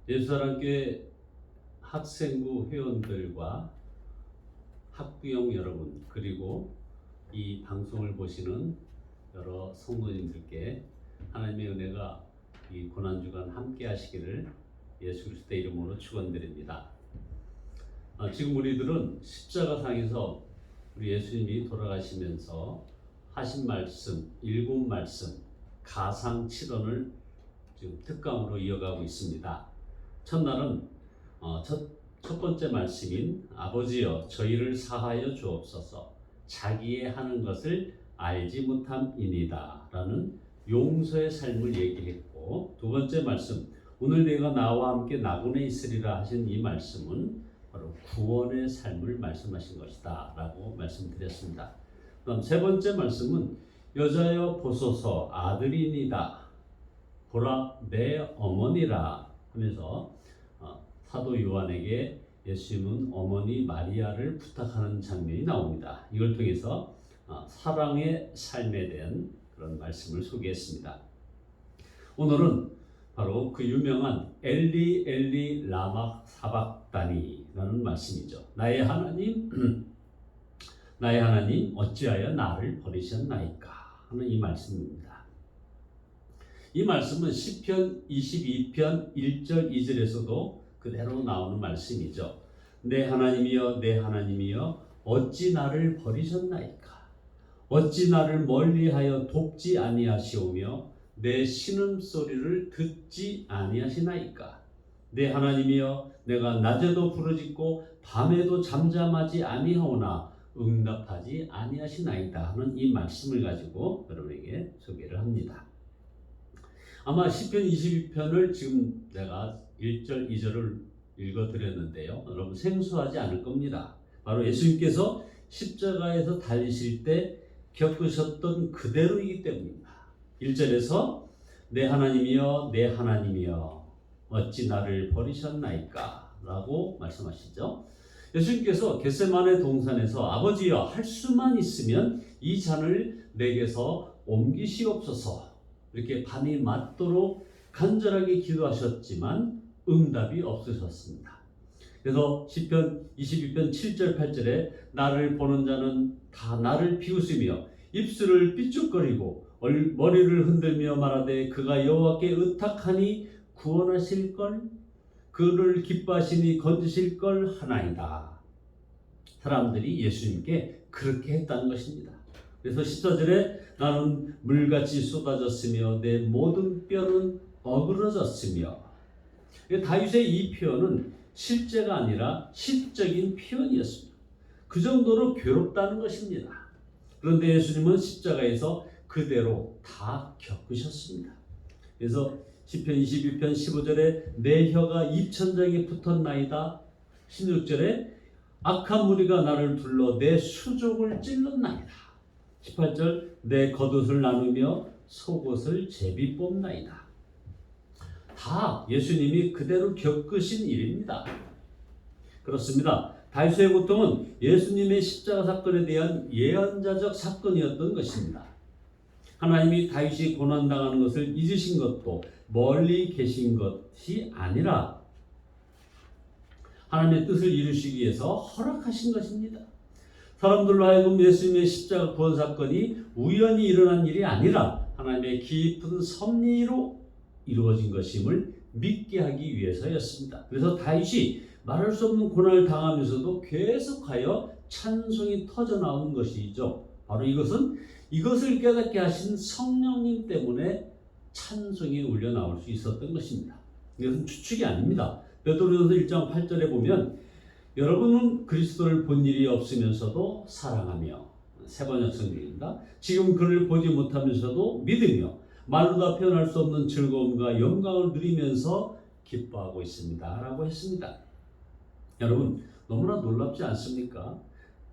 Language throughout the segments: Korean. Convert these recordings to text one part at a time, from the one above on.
예수사랑교회 학생부 회원들과 학부형 여러분, 그리고 이 방송을 보시는 여러 성도님들께 하나님의 은혜가 이 고난주간 함께 하시기를 예수 그리스도의 이름으로 축원드립니다. 지금 우리들은 십자가상에서 우리 예수님이 돌아가시면서 하신 말씀, 일곱 말씀, 가상 7언을 지금 특강으로 이어가고 있습니다. 첫날은 첫 번째 말씀인 아버지여 저희를 사하여 주옵소서 자기의 하는 것을 알지 못함이니이다 라는 용서의 삶을 얘기했고, 두 번째 말씀 오늘 내가 나와 함께 나군에 있으리라 하신 이 말씀은 바로 구원의 삶을 말씀하신 것이다 라고 말씀드렸습니다. 그다음 세 번째 말씀은 여자여 보소서 아들이니다 보라 내 어머니라 하면서 사도 요한에게 예수님은 어머니 마리아를 부탁하는 장면이 나옵니다. 이걸 통해서 사랑의 삶에 대한 그런 말씀을 소개했습니다. 오늘은 바로 그 유명한 엘리 엘리 라마 사박다니라는 말씀이죠. 나의 하나님 나의 하나님 어찌하여 나를 버리셨나이까 하는 이 말씀입니다. 이 말씀은 시편 22편 1절 2절에서도 그대로 나오는 말씀이죠. 내 하나님이여 내 하나님이여 어찌 나를 버리셨나이까 어찌 나를 멀리하여 돕지 아니하시오며 내 신음소리를 듣지 아니하시나이까 내 하나님이여 내가 낮에도 부르짖고 밤에도 잠잠하지 아니하오나 응답하지 아니하시나이다 하는 이 말씀을 가지고 여러분에게 소개를 합니다. 아마 시편 22편을 지금 내가 1절 2절을 읽어드렸는데요, 여러분 생소하지 않을 겁니다. 바로 예수님께서 십자가에서 달리실 때 겪으셨던 그대로이기 때문입니다. 1절에서 내 하나님이여 내 하나님이여 어찌 나를 버리셨나이까 라고 말씀하시죠. 예수님께서 겟세마네 동산에서 아버지여 할 수만 있으면 이 잔을 내게서 옮기시옵소서 이렇게 밤이 맞도록 간절하게 기도하셨지만 응답이 없으셨습니다. 그래서 시편 22편 7절 8절에 나를 보는 자는 다 나를 비웃으며 입술을 삐죽거리고 머리를 흔들며 말하되 그가 여호와께 의탁하니 구원하실걸 그를 기뻐하시니 건지실걸 하나이다. 사람들이 예수님께 그렇게 했다는 것입니다. 그래서 14절에 나는 물같이 쏟아졌으며 내 모든 뼈는 어그러졌으며, 다윗의 이 표현은 실제가 아니라 시적인 표현이었습니다. 그 정도로 괴롭다는 것입니다. 그런데 예수님은 십자가에서 그대로 다 겪으셨습니다. 그래서 시편 22편 15절에 내 혀가 입천장에 붙었나이다. 16절에 악한 무리가 나를 둘러 내 수족을 찔렀나이다. 18절 내 겉옷을 나누며 속옷을 제비 뽑나이다. 다 예수님이 그대로 겪으신 일입니다. 그렇습니다. 다윗의 고통은 예수님의 십자가 사건에 대한 예언자적 사건이었던 것입니다. 하나님이 다윗이 고난당하는 것을 잊으신 것도 멀리 계신 것이 아니라 하나님의 뜻을 이루시기 위해서 허락하신 것입니다. 사람들로 하여금 예수님의 십자가 구원 사건이 우연히 일어난 일이 아니라 하나님의 깊은 섭리로 이루어진 것임을 믿게 하기 위해서였습니다. 그래서 다윗이 말할 수 없는 고난을 당하면서도 계속하여 찬송이 터져나오는 것이죠. 바로 이것을 깨닫게 하신 성령님 때문에 찬송이 울려 나올 수 있었던 것입니다. 이것은 추측이 아닙니다. 베드로전서 1장 8절에 보면 여러분은 그리스도를 본 일이 없으면서도 사랑하며, 세 번역 성경입니다. 지금 그를 보지 못하면서도 믿으며 말로 다 표현할 수 없는 즐거움과 영광을 누리면서 기뻐하고 있습니다 라고 했습니다. 여러분 너무나 놀랍지 않습니까?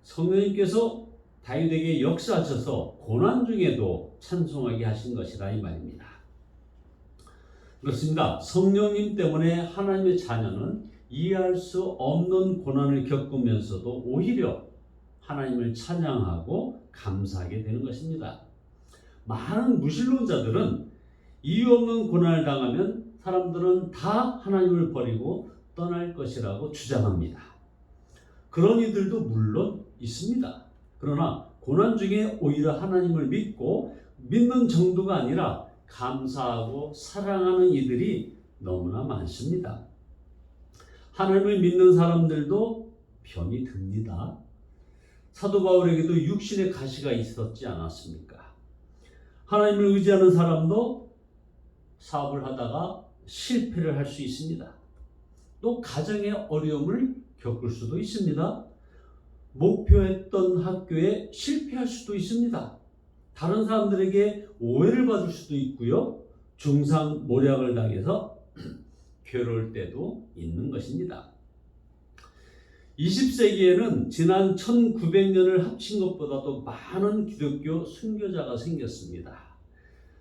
성령님께서 다윗에게 역사하셔서 고난 중에도 찬송하게 하신 것이라 이 말입니다. 그렇습니다. 성령님 때문에 하나님의 자녀는 이해할 수 없는 고난을 겪으면서도 오히려 하나님을 찬양하고 감사하게 되는 것입니다. 많은 무신론자들은 이유 없는 고난을 당하면 사람들은 다 하나님을 버리고 떠날 것이라고 주장합니다. 그런 이들도 물론 있습니다. 그러나 고난 중에 오히려 하나님을 믿고 믿는 정도가 아니라 감사하고 사랑하는 이들이 너무나 많습니다. 하나님을 믿는 사람들도 병이 듭니다. 사도 바울에게도 육신의 가시가 있었지 않았습니까? 하나님을 의지하는 사람도 사업을 하다가 실패를 할 수 있습니다. 또 가정의 어려움을 겪을 수도 있습니다. 목표했던 학교에 실패할 수도 있습니다. 다른 사람들에게 오해를 받을 수도 있고요. 중상모략을 당해서 괴로울 때도 있는 것입니다. 20세기에는 지난 1900년을 합친 것보다도 많은 기독교 순교자가 생겼습니다.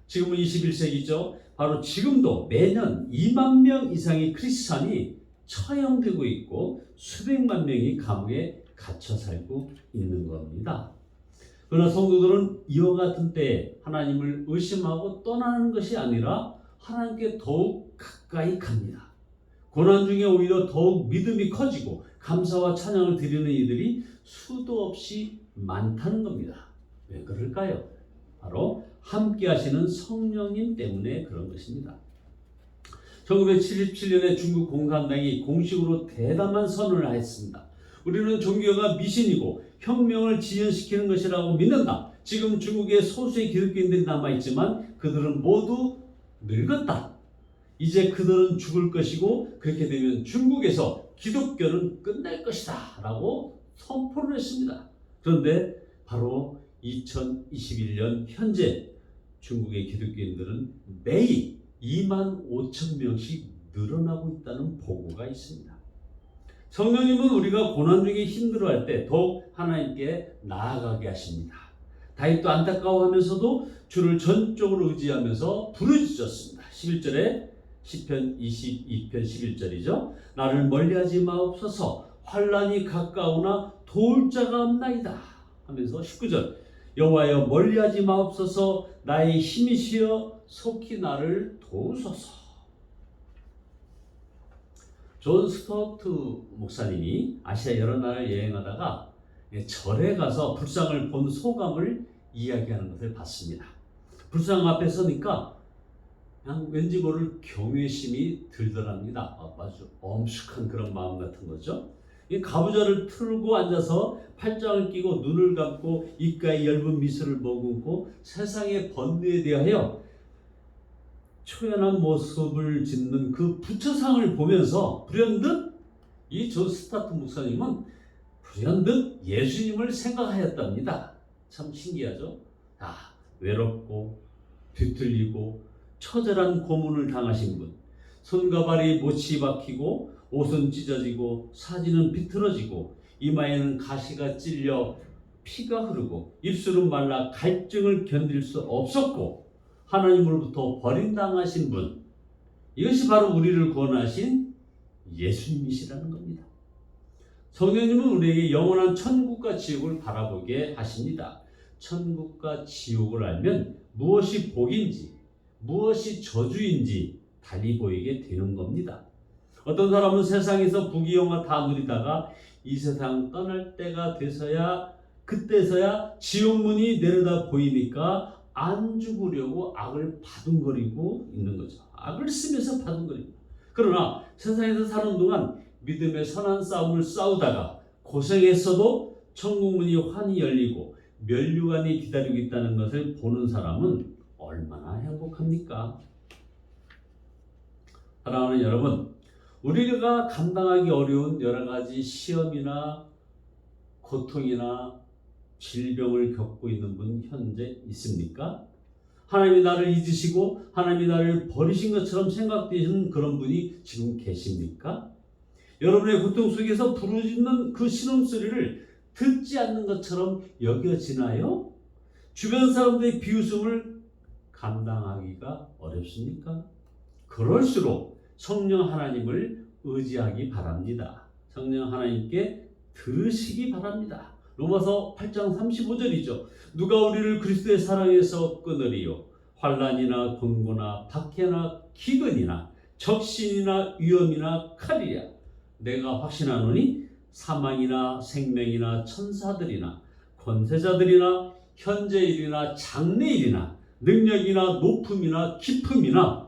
지금은 21세기죠. 바로 지금도 매년 2만 명 이상의 크리스찬이 처형되고 있고 수백만 명이 감옥에 갇혀 살고 있는 겁니다. 그러나 성도들은 이와 같은 때에 하나님을 의심하고 떠나는 것이 아니라 하나님께 더욱 가까이 갑니다. 고난 중에 오히려 더욱 믿음이 커지고 감사와 찬양을 드리는 이들이 수도 없이 많다는 겁니다. 왜 그럴까요? 바로 함께 하시는 성령님 때문에 그런 것입니다. 1977년에 중국 공산당이 공식으로 대담한 선언을 했습니다. 우리는 종교가 미신이고 혁명을 지연시키는 것이라고 믿는다. 지금 중국에 소수의 기독교인들이 남아있지만 그들은 모두 늙었다. 이제 그들은 죽을 것이고 그렇게 되면 중국에서 기독교는 끝날 것이다 라고 선포를 했습니다. 그런데 바로 2021년 현재 중국의 기독교인들은 매일 2만 5천 명씩 늘어나고 있다는 보고가 있습니다. 성령님은 우리가 고난 중에 힘들어할 때 더욱 하나님께 나아가게 하십니다. 다윗도 안타까워하면서도 주를 전적으로 의지하면서 부르짖었습니다. 11절에 시편 22편 11절이죠. 나를 멀리하지 마옵소서 환난이 가까우나 도울 자가 없나이다 하면서 19절 여호와여 멀리하지 마옵소서 나의 힘이시여 속히 나를 도우소서. 존 스토어트 목사님이 아시아 여러 나라를 여행하다가 절에 가서 불상을 본 소감을 이야기하는 것을 봤습니다. 불상 앞에 서니까 그냥 왠지 모를 경외심이 들더랍니다. 아주 엄숙한 그런 마음 같은 거죠. 이 가부좌를 틀고 앉아서 팔짱을 끼고 눈을 감고 입가에 엷은 미소를 머금고 세상의 번뇌에 대하여 초연한 모습을 짓는 그 부처상을 보면서 불현듯 이 존 스타트 목사님은 불현듯 예수님을 생각하였답니다. 참 신기하죠. 외롭고 뒤틀리고 처절한 고문을 당하신 분, 손과 발이 못이 박히고 옷은 찢어지고 사지는 비틀어지고 이마에는 가시가 찔려 피가 흐르고 입술은 말라 갈증을 견딜 수 없었고 하나님으로부터 버림당하신 분, 이것이 바로 우리를 구원하신 예수님이시라는 겁니다. 성령님은 우리에게 영원한 천국과 지옥을 바라보게 하십니다. 천국과 지옥을 알면 무엇이 복인지 무엇이 저주인지 달리 보이게 되는 겁니다. 어떤 사람은 세상에서 부귀영화 다 누리다가 이 세상 떠날 때가 돼서야 그때서야 지옥문이 내려다 보이니까 안 죽으려고 악을 바둥거리고 있는 거죠. 악을 쓰면서 바둥거리고. 그러나 세상에서 사는 동안 믿음의 선한 싸움을 싸우다가 고생했어도 천국문이 환히 열리고 면류관이 기다리고 있다는 것을 보는 사람은 얼마나 행복합니까? 사랑하는 여러분, 우리가 감당하기 어려운 여러 가지 시험이나 고통이나 질병을 겪고 있는 분 현재 있습니까? 하나님이 나를 잊으시고 하나님이 나를 버리신 것처럼 생각되시는 그런 분이 지금 계십니까? 여러분의 고통 속에서 부르짖는 그 신음소리를 듣지 않는 것처럼 여겨지나요? 주변 사람들의 비웃음을 감당하기가 어렵습니까? 그럴수록 성령 하나님을 의지하기 바랍니다. 성령 하나님께 들으시기 바랍니다. 로마서 8장 35절이죠. 누가 우리를 그리스도의 사랑에서 끊으리요? 환난이나 권고나 박해나 기근이나 적신이나 위험이나 칼이랴. 내가 확신하노니 사망이나 생명이나 천사들이나 권세자들이나 현재일이나 장래일이나 능력이나 높음이나 깊음이나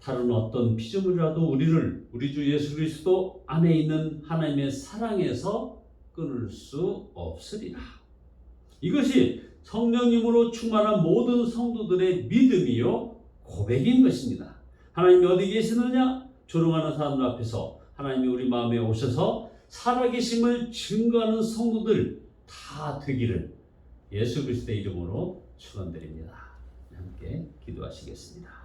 다른 어떤 피조물이라도 우리를 우리 주 예수 그리스도 안에 있는 하나님의 사랑에서 끊을 수 없으리라. 이것이 성령님으로 충만한 모든 성도들의 믿음이요 고백인 것입니다. 하나님이 어디 계시느냐? 조롱하는 사람들 앞에서 하나님이 우리 마음에 오셔서 살아계심을 증거하는 성도들 다 되기를 예수 그리스도의 이름으로 축원드립니다. 함께 기도하시겠습니다.